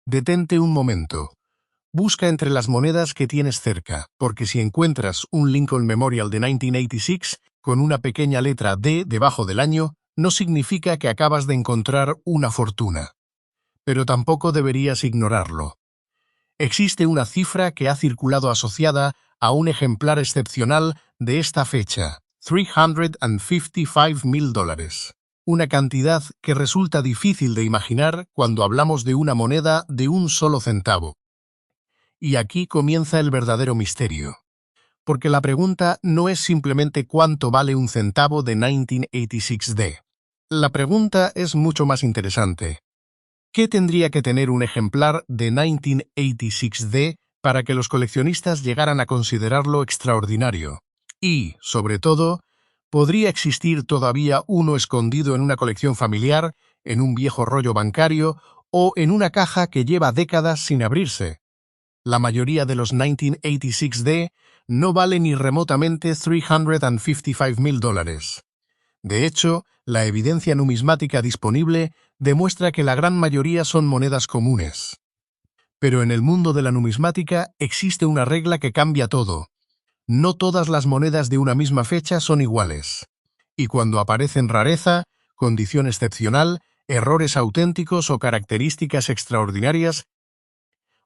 Detente un momento. Busca entre las monedas que tienes cerca, porque si encuentras un Lincoln Memorial de 1986 con una pequeña letra D debajo del año, no significa que acabas de encontrar una fortuna. Pero tampoco deberías ignorarlo. Existe una cifra que ha circulado asociada a un ejemplar excepcional de esta fecha, $355,000. Una cantidad que resulta difícil de imaginar cuando hablamos de una moneda de un solo centavo. Y aquí comienza el verdadero misterio. Porque la pregunta no es simplemente cuánto vale un centavo de 1986D. La pregunta es mucho más interesante. ¿Qué tendría que tener un ejemplar de 1986D para que los coleccionistas llegaran a considerarlo extraordinario? Y, sobre todo, ¿podría existir todavía uno escondido en una colección familiar, en un viejo rollo bancario o en una caja que lleva décadas sin abrirse? La mayoría de los 1986D no vale ni remotamente $355,000. De hecho, la evidencia numismática disponible demuestra que la gran mayoría son monedas comunes. Pero en el mundo de la numismática existe una regla que cambia todo. No todas las monedas de una misma fecha son iguales. Y cuando aparecen rareza, condición excepcional, errores auténticos o características extraordinarias,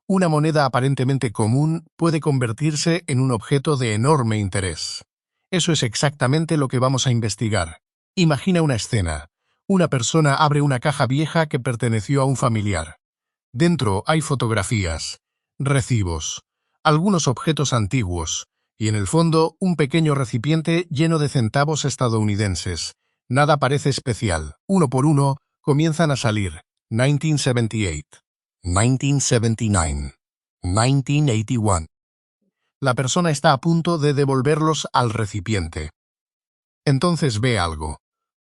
una moneda aparentemente común puede convertirse en un objeto de enorme interés. Eso es exactamente lo que vamos a investigar. Imagina una escena. Una persona abre una caja vieja que perteneció a un familiar. Dentro hay fotografías, recibos, algunos objetos antiguos, y en el fondo un pequeño recipiente lleno de centavos estadounidenses. Nada parece especial. Uno por uno comienzan a salir. 1978. 1979, 1981. La persona está a punto de devolverlos al recipiente. Entonces ve algo.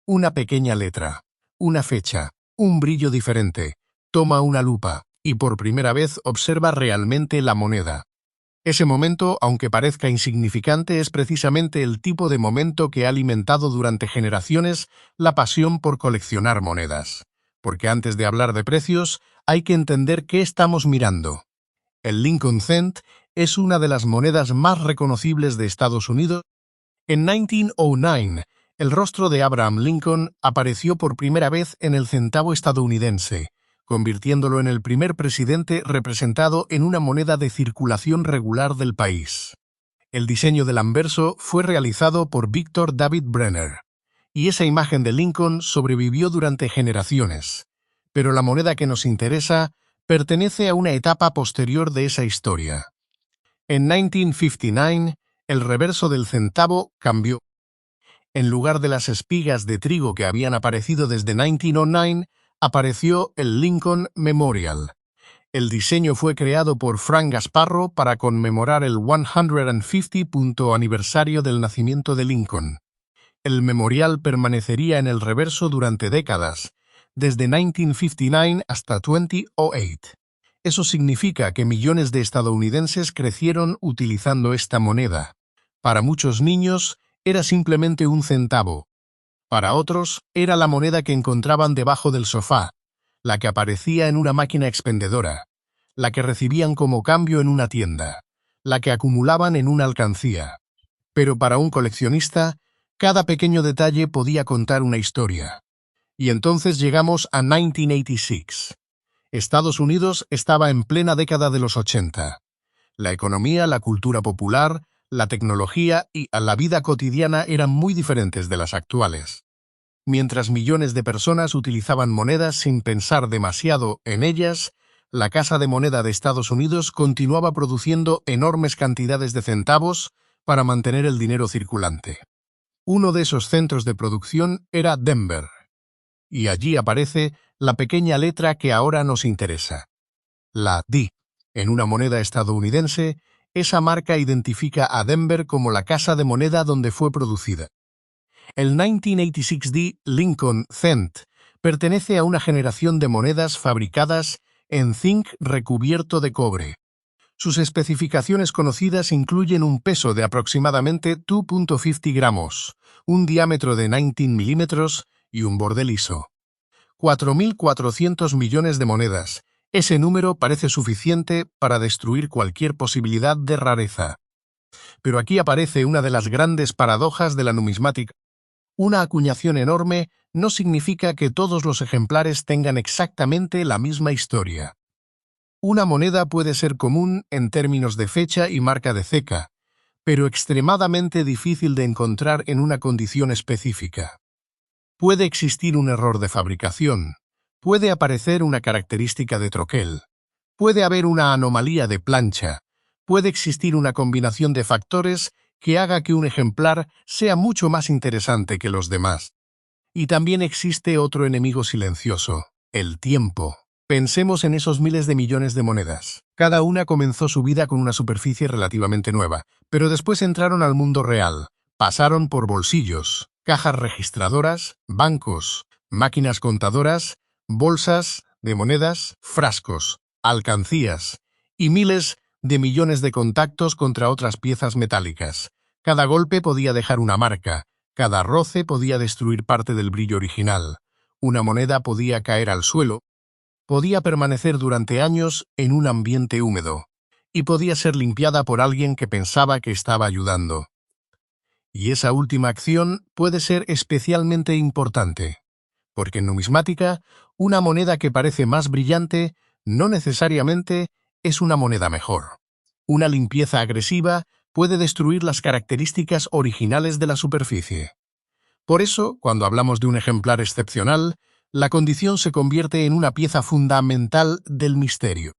Una pequeña letra, una fecha, un brillo diferente. Toma una lupa y por primera vez observa realmente la moneda. Ese momento, aunque parezca insignificante, es precisamente el tipo de momento que ha alimentado durante generaciones la pasión por coleccionar monedas. Porque antes de hablar de precios, hay que entender qué estamos mirando. El Lincoln Cent es una de las monedas más reconocibles de Estados Unidos. En 1909, el rostro de Abraham Lincoln apareció por primera vez en el centavo estadounidense, convirtiéndolo en el primer presidente representado en una moneda de circulación regular del país. El diseño del anverso fue realizado por Victor David Brenner, y esa imagen de Lincoln sobrevivió durante generaciones. Pero la moneda que nos interesa pertenece a una etapa posterior de esa historia. En 1959, el reverso del centavo cambió. En lugar de las espigas de trigo que habían aparecido desde 1909, apareció el Lincoln Memorial. El diseño fue creado por Frank Gasparro para conmemorar el 150º aniversario del nacimiento de Lincoln. El memorial permanecería en el reverso durante décadas, desde 1959 hasta 2008. Eso significa que millones de estadounidenses crecieron utilizando esta moneda. Para muchos niños, era simplemente un centavo. Para otros, era la moneda que encontraban debajo del sofá, la que aparecía en una máquina expendedora, la que recibían como cambio en una tienda, la que acumulaban en una alcancía. Pero para un coleccionista, cada pequeño detalle podía contar una historia. Y entonces llegamos a 1986. Estados Unidos estaba en plena década de los 80. La economía, la cultura popular, la tecnología y la vida cotidiana eran muy diferentes de las actuales. Mientras millones de personas utilizaban monedas sin pensar demasiado en ellas, la Casa de Moneda de Estados Unidos continuaba produciendo enormes cantidades de centavos para mantener el dinero circulante. Uno de esos centros de producción era Denver. Y allí aparece la pequeña letra que ahora nos interesa. La D. En una moneda estadounidense, esa marca identifica a Denver como la casa de moneda donde fue producida. El 1986D Lincoln Cent pertenece a una generación de monedas fabricadas en zinc recubierto de cobre. Sus especificaciones conocidas incluyen un peso de aproximadamente 2.50 gramos, un diámetro de 19 milímetros y un borde liso. 4.400 millones de monedas, Ese número parece suficiente para destruir cualquier posibilidad de rareza. Pero aquí aparece una de las grandes paradojas de la numismática. Una acuñación enorme no significa que todos los ejemplares tengan exactamente la misma historia. Una moneda puede ser común en términos de fecha y marca de ceca, pero extremadamente difícil de encontrar en una condición específica. Puede existir un error de fabricación, puede aparecer una característica de troquel, puede haber una anomalía de plancha, puede existir una combinación de factores que haga que un ejemplar sea mucho más interesante que los demás. Y también existe otro enemigo silencioso, el tiempo. Pensemos en esos miles de millones de monedas. Cada una comenzó su vida con una superficie relativamente nueva, pero después entraron al mundo real. Pasaron por bolsillos, cajas registradoras, bancos, máquinas contadoras, bolsas de monedas, frascos, alcancías y miles de millones de contactos contra otras piezas metálicas. Cada golpe podía dejar una marca, cada roce podía destruir parte del brillo original. Una moneda podía caer al suelo, podía permanecer durante años en un ambiente húmedo, y podía ser limpiada por alguien que pensaba que estaba ayudando. Y esa última acción puede ser especialmente importante, porque en numismática, una moneda que parece más brillante no necesariamente es una moneda mejor. Una limpieza agresiva puede destruir las características originales de la superficie. Por eso, cuando hablamos de un ejemplar excepcional, la condición se convierte en una pieza fundamental del misterio.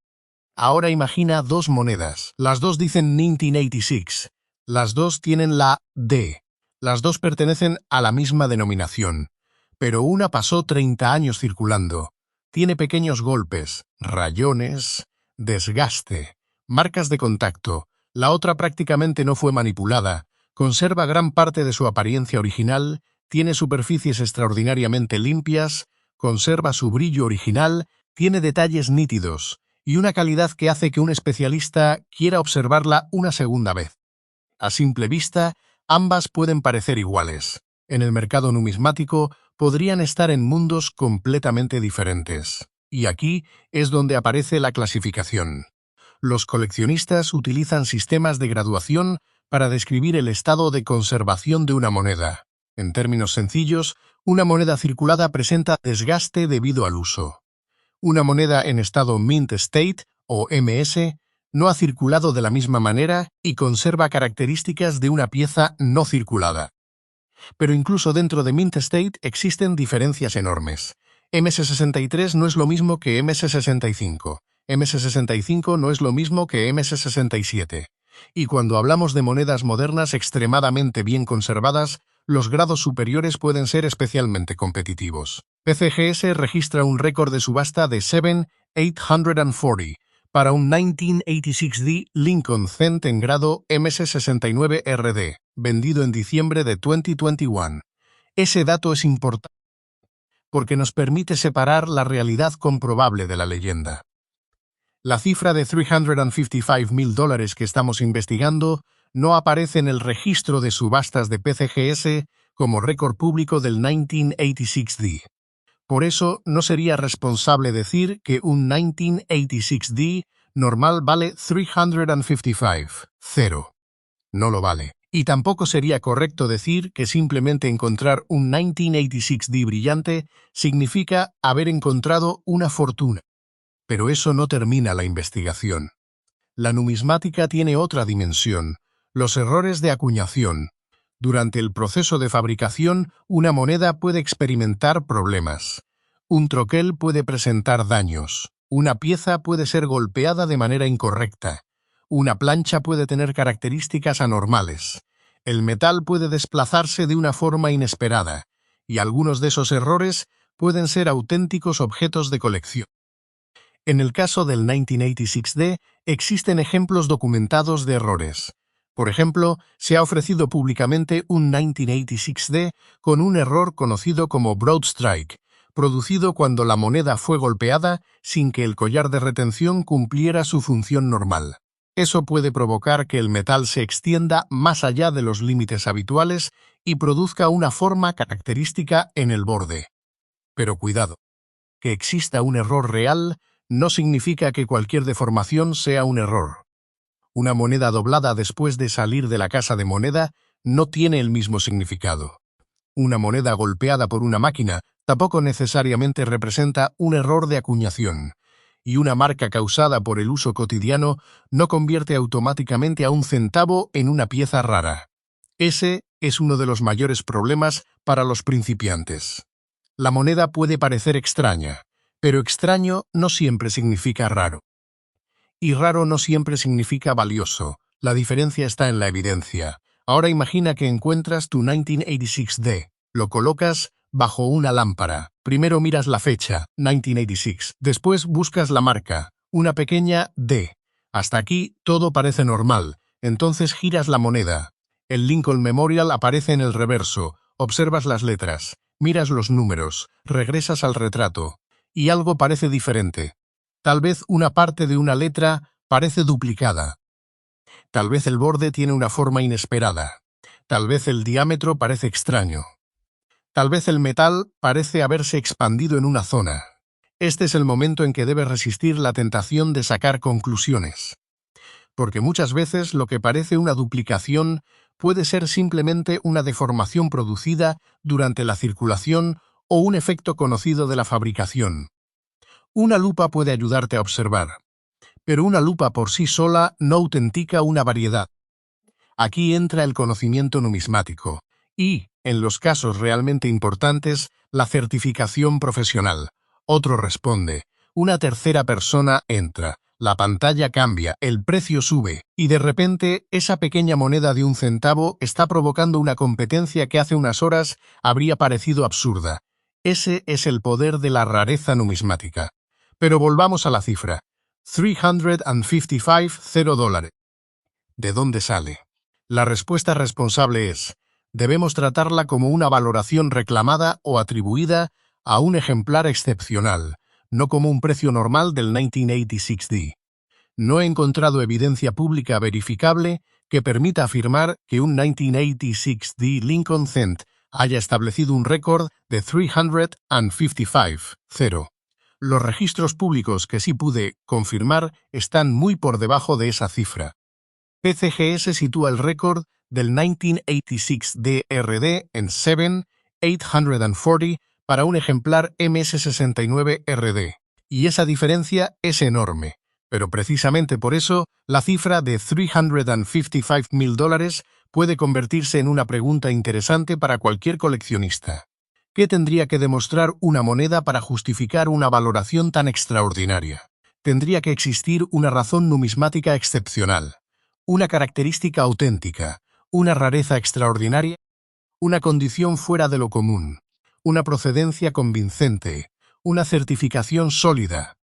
Ahora imagina dos monedas. Las dos dicen 1986. Las dos tienen la D. Las dos pertenecen a la misma denominación. Pero una pasó 30 años circulando. Tiene pequeños golpes, rayones, desgaste, marcas de contacto. La otra prácticamente no fue manipulada. Conserva gran parte de su apariencia original, tiene superficies extraordinariamente limpias, conserva su brillo original, tiene detalles nítidos y una calidad que hace que un especialista quiera observarla una segunda vez. A simple vista, ambas pueden parecer iguales. En el mercado numismático podrían estar en mundos completamente diferentes. Y aquí es donde aparece la clasificación. Los coleccionistas utilizan sistemas de graduación para describir el estado de conservación de una moneda. En términos sencillos, una moneda circulada presenta desgaste debido al uso. Una moneda en estado Mint State, o MS, no ha circulado de la misma manera y conserva características de una pieza no circulada. Pero incluso dentro de Mint State existen diferencias enormes. MS63 no es lo mismo que MS65. MS65 no es lo mismo que MS67. Y cuando hablamos de monedas modernas extremadamente bien conservadas, los grados superiores pueden ser especialmente competitivos. PCGS registra un récord de subasta de 7,840 para un 1986D Lincoln Cent en grado MS69RD, vendido en diciembre de 2021. Ese dato es importante porque nos permite separar la realidad comprobable de la leyenda. La cifra de $355,000 que estamos investigando no aparece en el registro de subastas de PCGS como récord público del 1986D. Por eso, no sería responsable decir que un 1986D normal vale $355. Cero. No lo vale. Y tampoco sería correcto decir que simplemente encontrar un 1986D brillante significa haber encontrado una fortuna. Pero eso no termina la investigación. La numismática tiene otra dimensión, los errores de acuñación. Durante el proceso de fabricación, una moneda puede experimentar problemas. Un troquel puede presentar daños. Una pieza puede ser golpeada de manera incorrecta. Una plancha puede tener características anormales. El metal puede desplazarse de una forma inesperada, y algunos de esos errores pueden ser auténticos objetos de colección. En el caso del 1986D, existen ejemplos documentados de errores. Por ejemplo, se ha ofrecido públicamente un 1986D con un error conocido como Broad Strike, producido cuando la moneda fue golpeada sin que el collar de retención cumpliera su función normal. Eso puede provocar que el metal se extienda más allá de los límites habituales y produzca una forma característica en el borde. Pero cuidado, que exista un error real no significa que cualquier deformación sea un error. Una moneda doblada después de salir de la casa de moneda no tiene el mismo significado. Una moneda golpeada por una máquina tampoco necesariamente representa un error de acuñación, y una marca causada por el uso cotidiano no convierte automáticamente a un centavo en una pieza rara. Ese es uno de los mayores problemas para los principiantes. La moneda puede parecer extraña, pero extraño no siempre significa raro. Y raro no siempre significa valioso. La diferencia está en la evidencia. Ahora imagina que encuentras tu 1986D. Lo colocas bajo una lámpara. Primero miras la fecha, 1986. Después buscas la marca, una pequeña D. Hasta aquí todo parece normal. Entonces giras la moneda. El Lincoln Memorial aparece en el reverso. Observas las letras, miras los números, regresas al retrato. Y algo parece diferente. Tal vez una parte de una letra parece duplicada. Tal vez el borde tiene una forma inesperada. Tal vez el diámetro parece extraño. Tal vez el metal parece haberse expandido en una zona. Este es el momento en que debes resistir la tentación de sacar conclusiones. Porque muchas veces lo que parece una duplicación puede ser simplemente una deformación producida durante la circulación o un efecto conocido de la fabricación. Una lupa puede ayudarte a observar, pero una lupa por sí sola no autentica una variedad. Aquí entra el conocimiento numismático y, en los casos realmente importantes, la certificación profesional. Otro responde, una tercera persona entra, la pantalla cambia, el precio sube, y de repente esa pequeña moneda de un centavo está provocando una competencia que hace unas horas habría parecido absurda. Ese es el poder de la rareza numismática. Pero volvamos a la cifra. $355. ¿De dónde sale? La respuesta responsable es, debemos tratarla como una valoración reclamada o atribuida a un ejemplar excepcional, no como un precio normal del 1986D. No he encontrado evidencia pública verificable que permita afirmar que un 1986D Lincoln Cent haya establecido un récord de $355. Los registros públicos que sí pude confirmar están muy por debajo de esa cifra. PCGS sitúa el récord del 1986 DRD en 7,840 para un ejemplar MS69RD, y esa diferencia es enorme, pero precisamente por eso la cifra de $355,000 puede convertirse en una pregunta interesante para cualquier coleccionista. ¿Qué tendría que demostrar una moneda para justificar una valoración tan extraordinaria? Tendría que existir una razón numismática excepcional, una característica auténtica, una rareza extraordinaria, una condición fuera de lo común, una procedencia convincente, una certificación sólida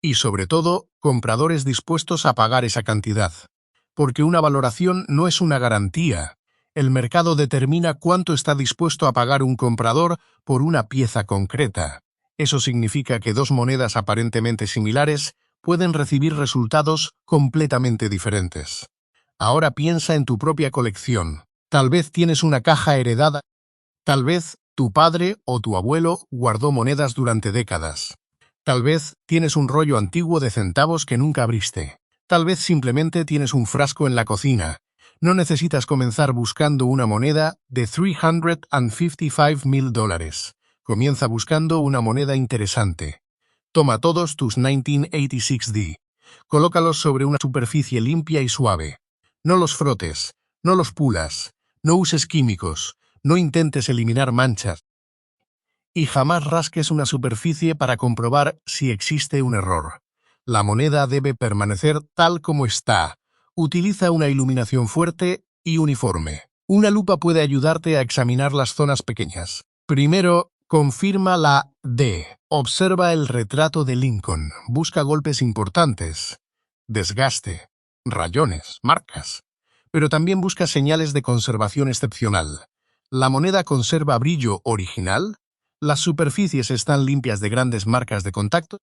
y, sobre todo, compradores dispuestos a pagar esa cantidad. Porque una valoración no es una garantía. El mercado determina cuánto está dispuesto a pagar un comprador por una pieza concreta. Eso significa que dos monedas aparentemente similares pueden recibir resultados completamente diferentes. Ahora piensa en tu propia colección. Tal vez tienes una caja heredada. Tal vez tu padre o tu abuelo guardó monedas durante décadas. Tal vez tienes un rollo antiguo de centavos que nunca abriste. Tal vez simplemente tienes un frasco en la cocina. No necesitas comenzar buscando una moneda de $355,000. Comienza buscando una moneda interesante. Toma todos tus 1986D. Colócalos sobre una superficie limpia y suave. No los frotes, no los pulas, no uses químicos, no intentes eliminar manchas. Y jamás rasques una superficie para comprobar si existe un error. La moneda debe permanecer tal como está. Utiliza una iluminación fuerte y uniforme. Una lupa puede ayudarte a examinar las zonas pequeñas. Primero, confirma la D. Observa el retrato de Lincoln. Busca golpes importantes, desgaste, rayones, marcas. Pero también busca señales de conservación excepcional. ¿La moneda conserva brillo original? ¿Las superficies están limpias de grandes marcas de contacto?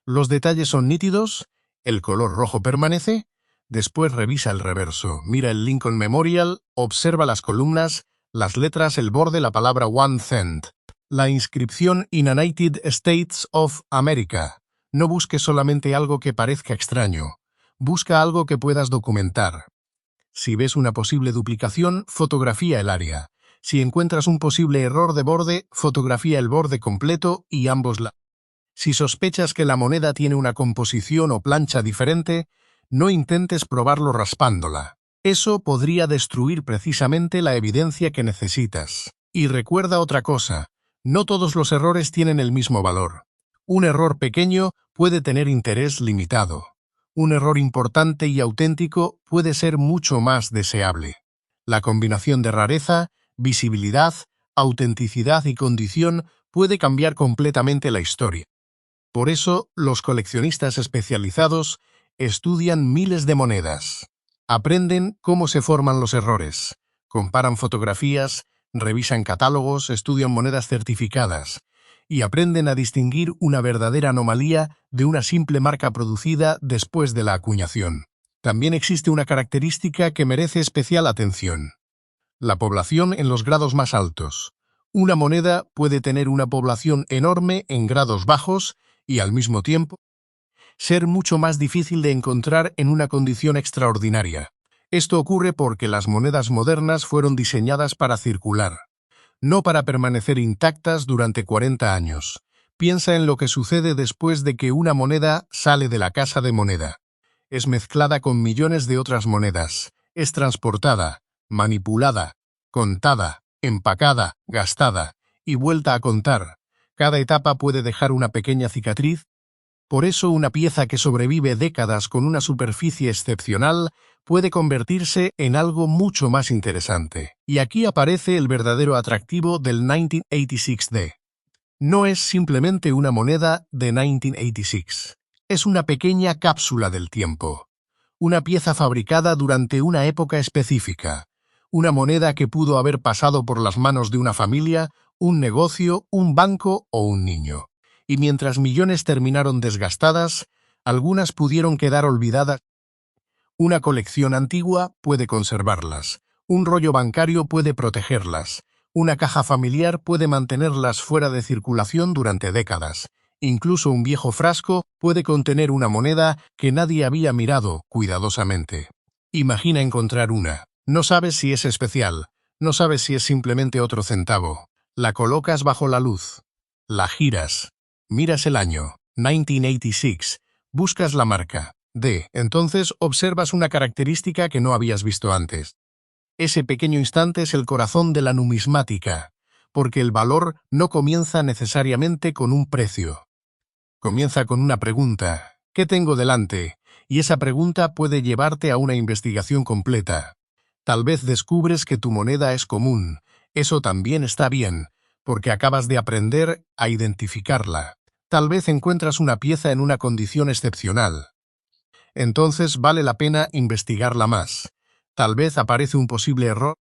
¿Los detalles son nítidos? ¿El color rojo permanece? Después revisa el reverso, mira el Lincoln Memorial, observa las columnas, las letras, el borde, la palabra One Cent. La inscripción United States of America. No busques solamente algo que parezca extraño. Busca algo que puedas documentar. Si ves una posible duplicación, fotografía el área. Si encuentras un posible error de borde, fotografía el borde completo y ambos lados. Si sospechas que la moneda tiene una composición o plancha diferente, no intentes probarlo raspándola. Eso podría destruir precisamente la evidencia que necesitas. Y recuerda otra cosa, no todos los errores tienen el mismo valor. Un error pequeño puede tener interés limitado. Un error importante y auténtico puede ser mucho más deseable. La combinación de rareza, visibilidad, autenticidad y condición puede cambiar completamente la historia. Por eso, los coleccionistas especializados estudian miles de monedas. Aprenden cómo se forman los errores, comparan fotografías, revisan catálogos, estudian monedas certificadas y aprenden a distinguir una verdadera anomalía de una simple marca producida después de la acuñación. También existe una característica que merece especial atención: la población en los grados más altos. Una moneda puede tener una población enorme en grados bajos y, al mismo tiempo, ser mucho más difícil de encontrar en una condición extraordinaria. Esto ocurre porque las monedas modernas fueron diseñadas para circular, no para permanecer intactas durante 40 años. Piensa en lo que sucede después de que una moneda sale de la casa de moneda. Es mezclada con millones de otras monedas. Es transportada, manipulada, contada, empacada, gastada y vuelta a contar. Cada etapa puede dejar una pequeña cicatriz. Por eso una pieza que sobrevive décadas con una superficie excepcional puede convertirse en algo mucho más interesante. Y aquí aparece el verdadero atractivo del 1986D. No es simplemente una moneda de 1986. Es una pequeña cápsula del tiempo. Una pieza fabricada durante una época específica. Una moneda que pudo haber pasado por las manos de una familia, un negocio, un banco o un niño. Y mientras millones terminaron desgastadas, algunas pudieron quedar olvidadas. Una colección antigua puede conservarlas. Un rollo bancario puede protegerlas. Una caja familiar puede mantenerlas fuera de circulación durante décadas. Incluso un viejo frasco puede contener una moneda que nadie había mirado cuidadosamente. Imagina encontrar una. No sabes si es especial. No sabes si es simplemente otro centavo. La colocas bajo la luz. La giras. Miras el año, 1986, buscas la marca, entonces observas una característica que no habías visto antes. Ese pequeño instante es el corazón de la numismática, porque el valor no comienza necesariamente con un precio. Comienza con una pregunta: ¿qué tengo delante? Y esa pregunta puede llevarte a una investigación completa. Tal vez descubres que tu moneda es común. Eso también está bien, porque acabas de aprender a identificarla. Tal vez encuentras una pieza en una condición excepcional. Entonces vale la pena investigarla más. Tal vez aparece un posible error.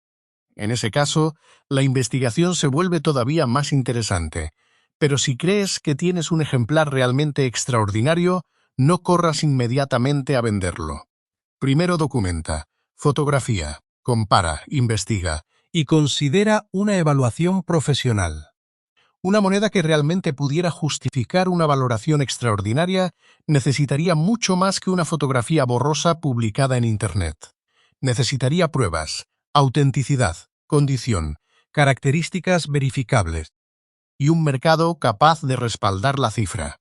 En ese caso, la investigación se vuelve todavía más interesante. Pero si crees que tienes un ejemplar realmente extraordinario, no corras inmediatamente a venderlo. Primero documenta, fotografía, compara, investiga y considera una evaluación profesional. Una moneda que realmente pudiera justificar una valoración extraordinaria necesitaría mucho más que una fotografía borrosa publicada en Internet. Necesitaría pruebas, autenticidad, condición, características verificables y un mercado capaz de respaldar la cifra.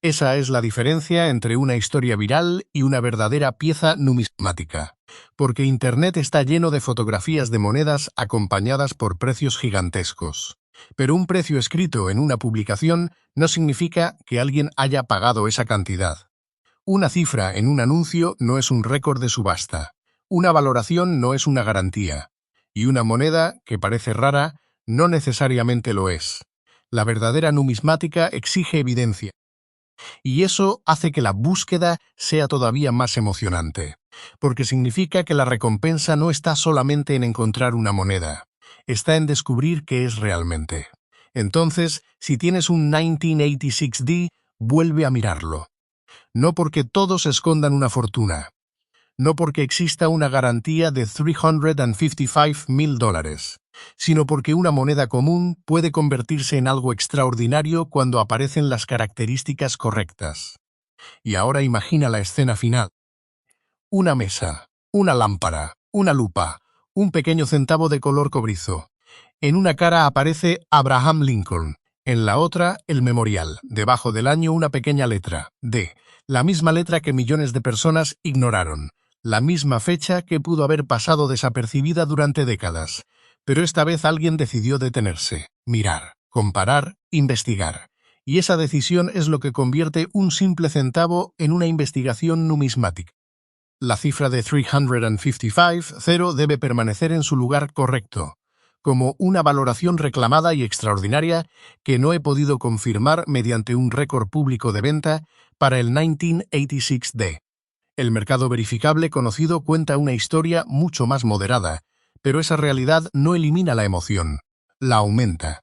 Esa es la diferencia entre una historia viral y una verdadera pieza numismática, porque Internet está lleno de fotografías de monedas acompañadas por precios gigantescos. Pero un precio escrito en una publicación no significa que alguien haya pagado esa cantidad. Una cifra en un anuncio no es un récord de subasta. Una valoración no es una garantía. Y una moneda, que parece rara, no necesariamente lo es. La verdadera numismática exige evidencia. Y eso hace que la búsqueda sea todavía más emocionante, porque significa que la recompensa no está solamente en encontrar una moneda, está en descubrir qué es realmente. Entonces, si tienes un 1986D, vuelve a mirarlo. No porque todos escondan una fortuna, no porque exista una garantía de $355,000, sino porque una moneda común puede convertirse en algo extraordinario cuando aparecen las características correctas. Y ahora imagina la escena final. Una mesa, una lámpara, una lupa, un pequeño centavo de color cobrizo. En una cara aparece Abraham Lincoln, en la otra el memorial, debajo del año una pequeña letra, D, la misma letra que millones de personas ignoraron, la misma fecha que pudo haber pasado desapercibida durante décadas. Pero esta vez alguien decidió detenerse, mirar, comparar, investigar. Y esa decisión es lo que convierte un simple centavo en una investigación numismática. La cifra de 355 debe permanecer en su lugar correcto, como una valoración reclamada y extraordinaria que no he podido confirmar mediante un récord público de venta para el 1986D. El mercado verificable conocido cuenta una historia mucho más moderada, pero esa realidad no elimina la emoción, la aumenta.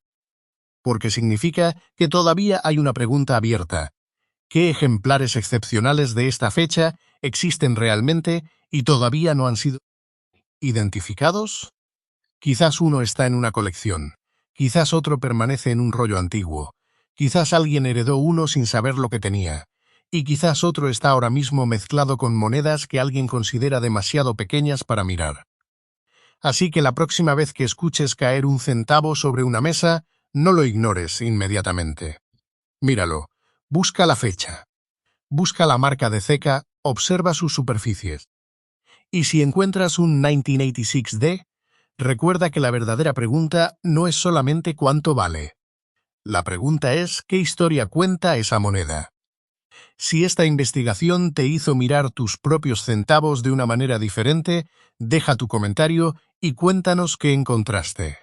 Porque significa que todavía hay una pregunta abierta. ¿Qué ejemplares excepcionales de esta fecha existen realmente y todavía no han sido identificados? Quizás uno está en una colección, quizás otro permanece en un rollo antiguo, quizás alguien heredó uno sin saber lo que tenía, y quizás otro está ahora mismo mezclado con monedas que alguien considera demasiado pequeñas para mirar. Así que la próxima vez que escuches caer un centavo sobre una mesa, no lo ignores inmediatamente. Míralo, busca la fecha. Busca la marca de ceca, observa sus superficies. Y si encuentras un 1986D, recuerda que la verdadera pregunta no es solamente cuánto vale. La pregunta es qué historia cuenta esa moneda. Si esta investigación te hizo mirar tus propios centavos de una manera diferente, deja tu comentario y cuéntanos qué encontraste.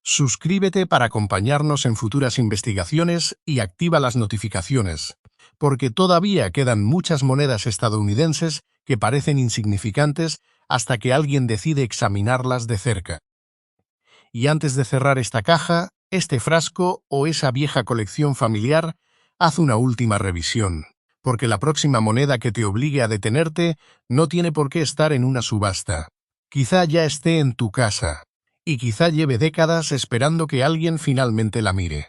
Suscríbete para acompañarnos en futuras investigaciones y activa las notificaciones, porque todavía quedan muchas monedas estadounidenses que parecen insignificantes hasta que alguien decide examinarlas de cerca. Y antes de cerrar esta caja, este frasco o esa vieja colección familiar, haz una última revisión, porque la próxima moneda que te obligue a detenerte no tiene por qué estar en una subasta. Quizá ya esté en tu casa, y quizá lleve décadas esperando que alguien finalmente la mire.